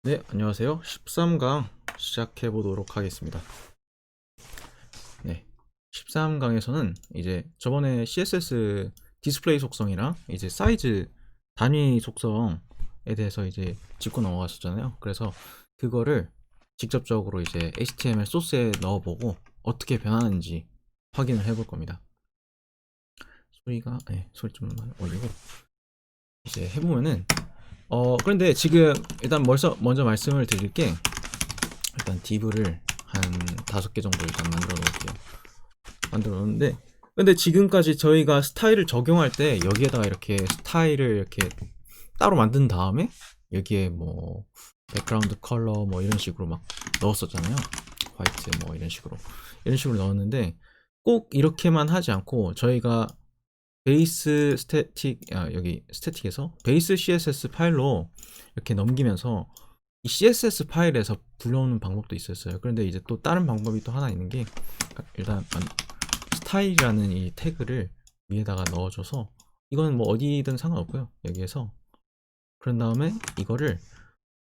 네, 안녕하세요. 13강 시작해 보도록 하겠습니다. 네. 13강에서는 이제 저번에 CSS 디스플레이 속성이랑 이제 사이즈 단위 속성에 대해서 이제 짚고 넘어갔었잖아요. 그래서 그거를 직접적으로 이제 HTML 소스에 넣어보고 어떻게 변하는지 확인을 해볼 겁니다. 소리 좀 올리고 이제 해보면은 그런데 지금 일단 먼저 말씀을 드릴 게 일단 div를 한 5개 정도 일단 만들어 놓는데 근데 지금까지 저희가 스타일을 적용할 때 여기에다가 이렇게 스타일을 이렇게 따로 만든 다음에 여기에 뭐 백그라운드 컬러 뭐 이런 식으로 막 넣었었잖아요. 화이트 뭐 이런 식으로 넣었는데 꼭 이렇게만 하지 않고 저희가 베이스 여기 스태틱에서 베이스 CSS 파일로 이렇게 넘기면서 이 CSS 파일에서 불러오는 방법도 있었어요. 그런데 이제 또 다른 방법이 또 하나 있는 게 일단 스타일이라는 이 태그를 위에다가 넣어줘서 이거는 뭐 어디든 상관없고요. 여기에서 그런 다음에 이거를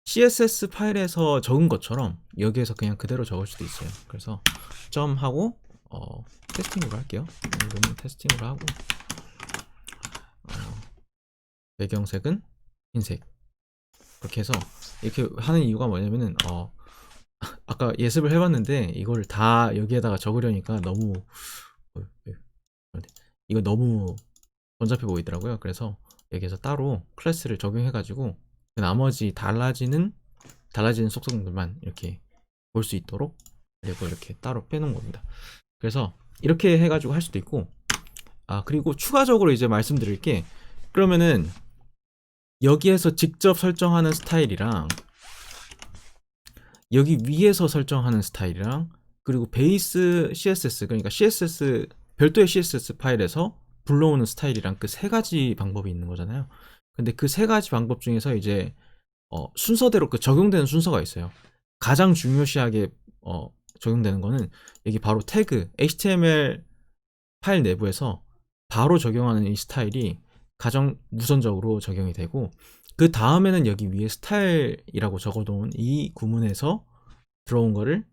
CSS 파일에서 적은 것처럼 여기에서 그냥 그대로 적을 수도 있어요. 그래서 점하고 테스팅으로 할게요. 이거는 테스팅으로 하고 배경색은 흰색 그렇게 해서 이렇게 하는 이유가 뭐냐면은 아까 예습을 해봤는데 이걸 다 여기에다가 적으려니까 너무 이거 너무 번잡해 보이더라고요. 그래서 여기에서 따로 클래스를 적용해가지고 나머지 달라지는 속성들만 이렇게 볼 수 있도록 그리고 이렇게 따로 빼놓은 겁니다. 그래서 이렇게 해가지고 할 수도 있고 그리고 추가적으로 이제 말씀드릴 게 그러면은 여기에서 직접 설정하는 스타일이랑 여기 위에서 설정하는 스타일이랑 그리고 베이스 CSS 그러니까 CSS 별도의 CSS 파일에서 불러오는 스타일이랑 그 세 가지 방법이 있는 거잖아요. 근데 그 세 가지 방법 중에서 이제 순서대로 그 적용되는 순서가 있어요. 가장 중요시하게 적용되는 거는 여기 바로 태그 HTML 파일 내부에서 바로 적용하는 이 스타일이 가장 우선적으로 적용이 되고 그 다음에는 여기 위에 스타일이라고 적어놓은 이 구문에서 들어온 거를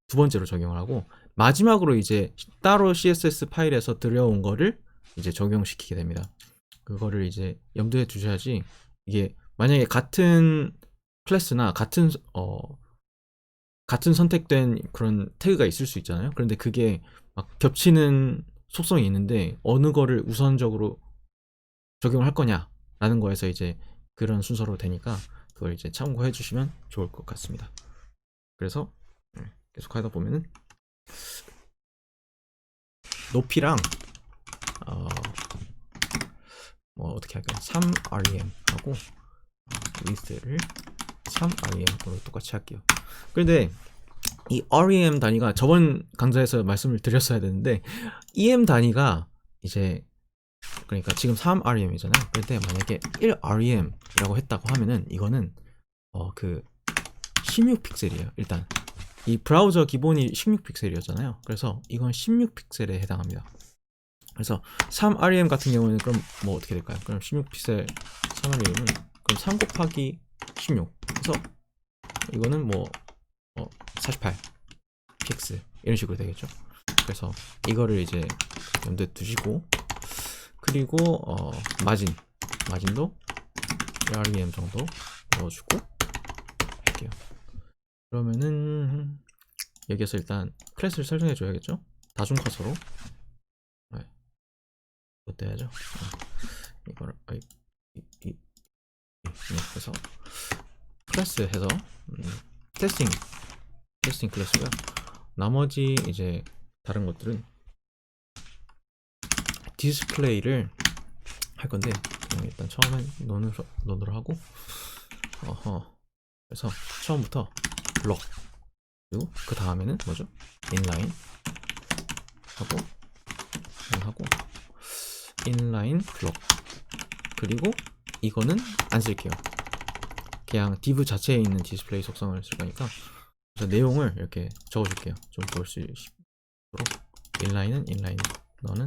두 번째로 적용을 하고 마지막으로 이제 따로 CSS 파일에서 들여온 거를 이제 적용시키게 됩니다. 그거를 이제 염두에 두셔야지 이게 만약에 같은 클래스나 같은 선택된 그런 태그가 있을 수 있잖아요. 그런데 그게 막 겹치는 속성이 있는데 어느 거를 우선적으로 적용을 할 거냐라는 거에서 이제 그런 순서로 되니까 그걸 이제 참고해 주시면 좋을 것 같습니다. 그래서 계속 하다 보면은 높이랑 뭐 어떻게 할까요? 3rem 하고 width를 3rem으로 똑같이 할게요. 그런데 이 rem 단위가 저번 강좌에서 말씀을 드렸어야 되는데 em 단위가 이제 그러니까 지금 3rem이잖아요. 그런데 만약에 1rem이라고 했다고 하면은 이거는 그 16픽셀이에요. 일단 이 브라우저 기본이 16픽셀이었잖아요. 그래서 이건 16픽셀에 해당합니다. 그래서 3rem 같은 경우는 그럼 뭐 어떻게 될까요? 그럼 16픽셀 3rem은 그럼 3 곱하기 16 그래서 이거는 뭐 48px 이런 식으로 되겠죠. 그래서 이거를 이제 염두에 두시고 그리고 마진도 rem 정도 넣어주고 할게요. 그러면은 여기에서 일단 클래스를 설정해 줘야겠죠. 다중 커서로 이것도 해야죠. 이거를 그래서 클래스 해서 테스팅 클래스고요. 나머지 이제 다른 것들은 디스플레이를 할 건데 일단 처음엔 논으로 하고 그래서 처음부터 블럭 그리고 그 다음에는 뭐죠? 인라인 하고 인라인 블럭 그리고 이거는 안 쓸게요. 그냥 div 자체에 있는 디스플레이 속성을 쓸 거니까 그래서 내용을 이렇게 적어줄게요. 좀 볼 수 있도록 인라인은 인라인 너는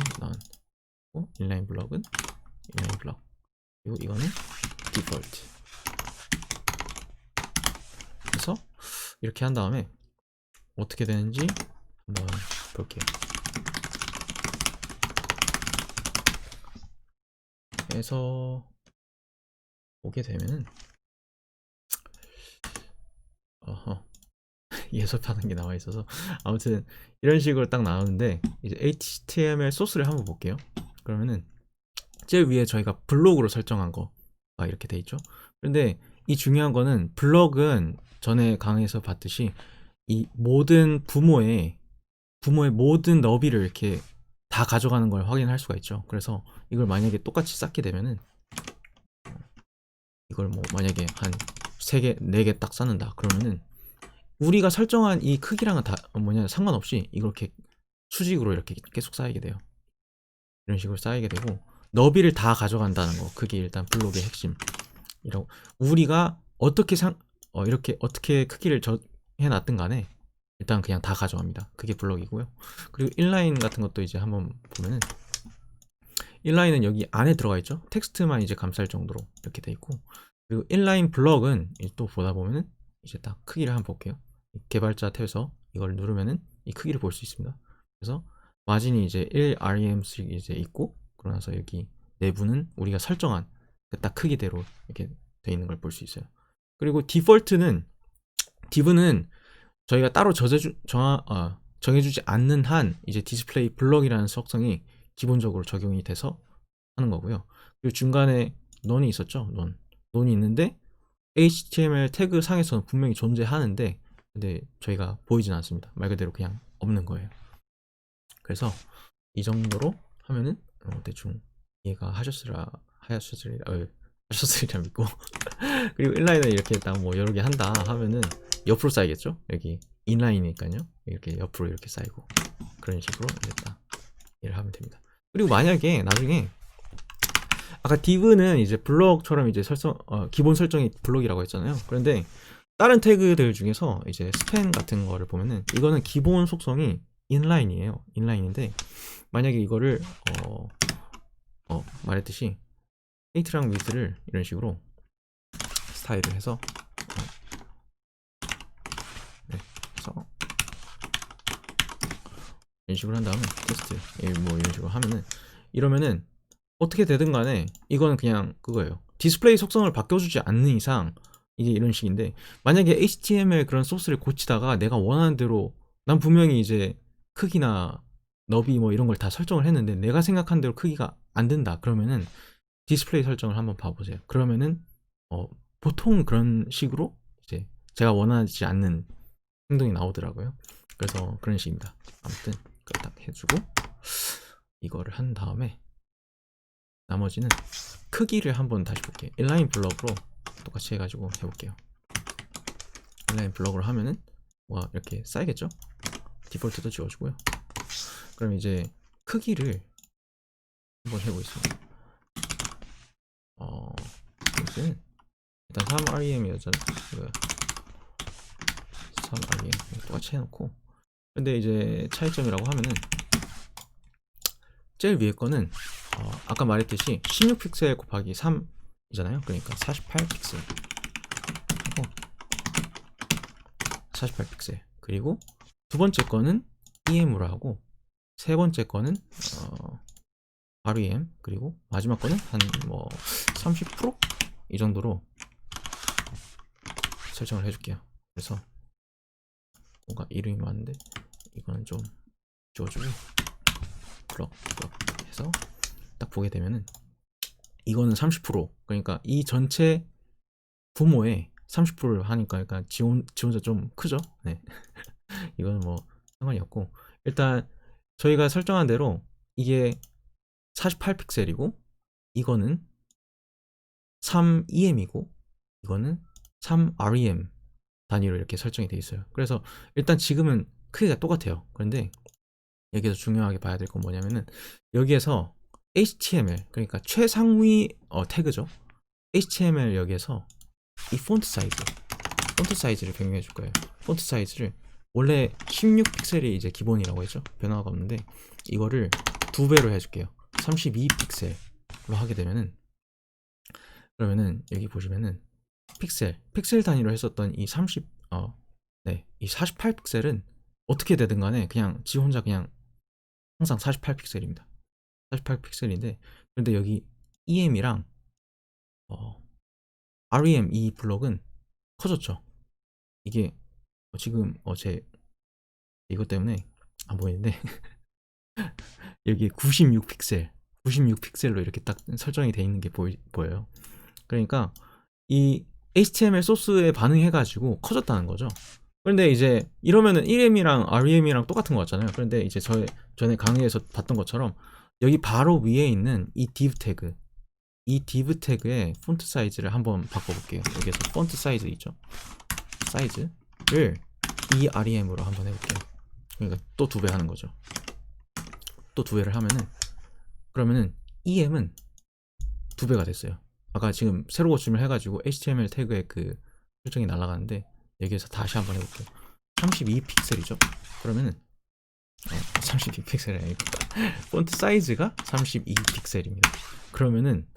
인라인 블럭은 인라인 블럭 그리고 이거는 디폴트 이렇게 한 다음에 어떻게 되는지 한번 볼게요. 해서 보게 되면은 어허 예습하는 게 나와 있어서 아무튼 이런 식으로 딱 나오는데 이제 HTML 소스를 한번 볼게요. 그러면은 제일 위에 저희가 블록으로 설정한 거가 이렇게 돼 있죠. 그런데 이 중요한 거는 블록은 전에 강의에서 봤듯이 이 모든 부모의 모든 너비를 이렇게 다 가져가는 걸 확인할 수가 있죠. 그래서 이걸 만약에 똑같이 쌓게 되면은 이걸 뭐 만약에 한 3개, 4개 딱 쌓는다. 그러면은 우리가 설정한 이 크기랑은 다 뭐냐 상관없이 이렇게 수직으로 이렇게 계속 쌓이게 돼요. 이런 식으로 쌓이게 되고 너비를 다 가져간다는 거. 그게 일단 블록의 핵심. 이라고 우리가 어떻게 이렇게 어떻게 크기를 해놨든 간에 일단 그냥 다 가져갑니다. 그게 블록이고요. 그리고 인라인 같은 것도 이제 한번 보면은 인라인은 여기 안에 들어가 있죠. 텍스트만 이제 감쌀 정도로 이렇게 돼 있고, 그리고 인라인 블럭은 또 보다 보면은 이제 딱 크기를 한번 볼게요. 개발자 탭에서 이걸 누르면은 이 크기를 볼 수 있습니다. 그래서 마진이 이제 1REM씩 이제 있고, 그러고 나서 여기 내부는 우리가 설정한 딱 크기대로 이렇게 돼 있는 걸 볼 수 있어요. 그리고 디폴트는 div는 저희가 따로 정해주지 않는 한 이제 디스플레이 블럭이라는 속성이 기본적으로 적용이 돼서 하는 거고요. 그리고 중간에 none이 있었죠. none이 있는데 HTML 태그 상에서는 분명히 존재하는데 근데 저희가 보이진 않습니다. 말 그대로 그냥 없는 거예요. 그래서 이 정도로 하면은 대충 이해가 하셨으리라 믿고 그리고 인라인을 이렇게 딱 뭐 여러 개 한다 하면은 옆으로 쌓이겠죠. 여기 인라인이니까요. 이렇게 옆으로 이렇게 쌓이고 그런 식으로 이제 딱 이해를 하면 됩니다. 그리고 만약에 나중에 아까 div는 이제 블록처럼 이제 기본 설정이 블록이라고 했잖아요. 그런데 다른 태그들 중에서 이제 스팬 같은 거를 보면은 이거는 기본 속성이 인라인이에요. 인라인인데 만약에 이거를 말했듯이 헤이트랑 위드를 이런 식으로 스타일을 해서 해서 이런 식으로 한 다음에 테스트 뭐 이런 식으로 하면은 이러면은 어떻게 되든 간에 이거는 그냥 그거예요. 디스플레이 속성을 바꿔주지 않는 이상 이게 이런 식인데 만약에 HTML 그런 소스를 고치다가 내가 원하는 대로 난 분명히 이제 크기나 너비 뭐 이런 걸 다 설정을 했는데 내가 생각한 대로 크기가 안 된다. 그러면은 디스플레이 설정을 한번 봐보세요. 그러면은 보통 그런 식으로 이제 제가 원하지 않는 행동이 나오더라고요. 그래서 그런 식입니다. 아무튼 그걸 딱 해주고 이거를 한 다음에 나머지는 크기를 한번 다시 볼게요. 인라인 블럭으로 똑같이 해가지고 해볼게요. 인라인 블럭으로 하면은 뭐 이렇게 쌓이겠죠? 디폴트도 지워주고요. 그럼 이제 크기를 한번 해보겠습니다. 이제 일단 3REM이었잖아요. 3REM 똑같이 해놓고 근데 이제 차이점이라고 하면은 제일 위에 거는 아까 말했듯이 16픽셀 곱하기 3이잖아요. 그러니까 48픽셀 48픽셀 그리고 두 번째 거는 EM으로 하고 세 번째 거는 REM 그리고 마지막 거는 한 뭐 30%이 정도로 설정을 해줄게요. 그래서 뭔가 이름이 많은데 이거는 좀 지워주고 블럭 해서 딱 보게 되면은 이거는 30% 그러니까 이 전체 부모의 30%를 하니까 그러니까 지 혼자 좀 크죠. 네. 이거는 뭐 상관이 없고 일단 저희가 설정한 대로 이게 48픽셀이고 이거는 3EM이고 이거는 3REM 단위로 이렇게 설정이 되어 있어요. 그래서 일단 지금은 크기가 똑같아요. 그런데 여기서 중요하게 봐야 될 건 뭐냐면은 여기에서 HTML 그러니까 최상위 태그죠. HTML 여기에서 이 폰트 사이즈를 변경해 줄 거예요. 폰트 사이즈를 원래 16픽셀이 이제 기본이라고 했죠. 변화가 없는데 이거를 2배로 해줄게요. 32픽셀로 하게 되면은 그러면은 여기 보시면은 픽셀 단위로 했었던 이 네, 이 48픽셀은 어떻게 되든 간에 그냥 지 혼자 그냥 항상 48픽셀입니다. 48픽셀인데 그런데 여기 EM이랑 REM 이 블록은 커졌죠. 이게 지금 제 이것 때문에 안 보이는데 여기 96픽셀 96픽셀로 이렇게 딱 설정이 돼 있는 게 보여요. 그러니까 이 HTML 소스에 반응해가지고 커졌다는 거죠. 그런데 이제 이러면은 1M이랑 REM이랑 똑같은 거 같잖아요. 그런데 이제 전에 강의에서 봤던 것처럼 여기 바로 위에 있는 이 div 태그, 이 div 태그의 폰트 사이즈를 한번 바꿔볼게요. 여기에서 폰트 사이즈 있죠? 사이즈를 EREM으로 한번 해볼게요. 그러니까 또 2배 하는 거죠. 또 2배를 하면은 그러면은 EM은 2배가 됐어요. 아까 지금 새로 고침을 해가지고 HTML 태그의 그 설정이 날아가는데 여기에서 다시 한번 해볼게요. 32픽셀이죠. 그러면은 32픽셀이 아니고 폰트 사이즈가 32픽셀입니다. 그러면은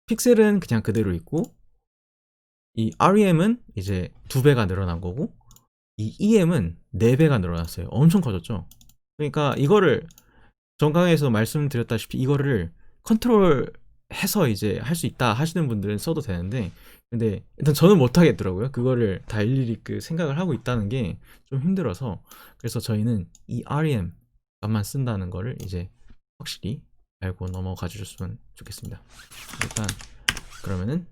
픽셀은 그냥 그대로 있고 이 REM은 이제 2배가 늘어난 거고 이 EM은 4배가 늘어났어요. 엄청 커졌죠. 그러니까 이거를 정강에서 말씀드렸다시피 이거를 컨트롤 해서 이제 할 수 있다 하시는 분들은 써도 되는데 근데 일단 저는 못 하겠더라고요. 그거를 다 일일이 그 생각을 하고 있다는 게 좀 힘들어서 그래서 저희는 이 REM 값만 쓴다는 거를 이제 확실히 알고 넘어가 주셨으면 좋겠습니다. 일단 그러면은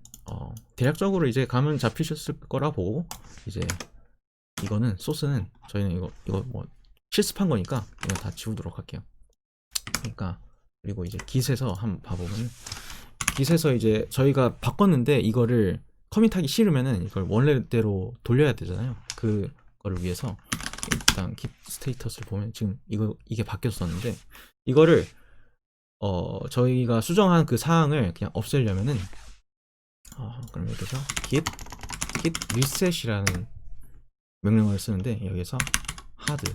대략적으로 이제 감은 잡히셨을 거라 보고 이제 이거는 소스는 저희는 이거 뭐 실습한 거니까 이거 다 지우도록 할게요. 그러니까 그리고 이제 git에서 한번 봐보면 git에서 이제 저희가 바꿨는데 이거를 커밋하기 싫으면은 이걸 원래대로 돌려야 되잖아요. 그거를 위해서 일단 git 스테이터스를 보면 지금 이게 바뀌었었는데 이거를 저희가 수정한 그 사항을 그냥 없애려면은 그럼 여기서 git reset이라는 명령어를 쓰는데 여기서 hard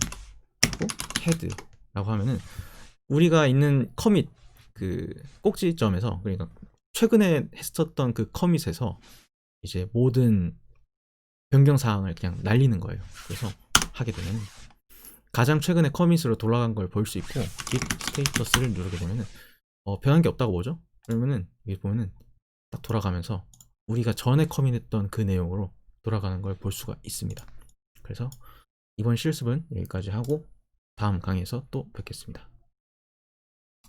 하고 head라고 하면은 우리가 있는 커밋 그 꼭지점에서 그러니까 최근에 했었던 그 커밋에서 이제 모든 변경 사항을 그냥 날리는 거예요. 그래서 하게 되면 가장 최근에 커밋으로 돌아간 걸 볼 수 있고 git 스테이터스를 누르게 되면은 변한 게 없다고 보죠. 그러면은 여기 보면은 딱 돌아가면서 우리가 전에 커밋했던 그 내용으로 돌아가는 걸 볼 수가 있습니다. 그래서 이번 실습은 여기까지 하고 다음 강의에서 또 뵙겠습니다.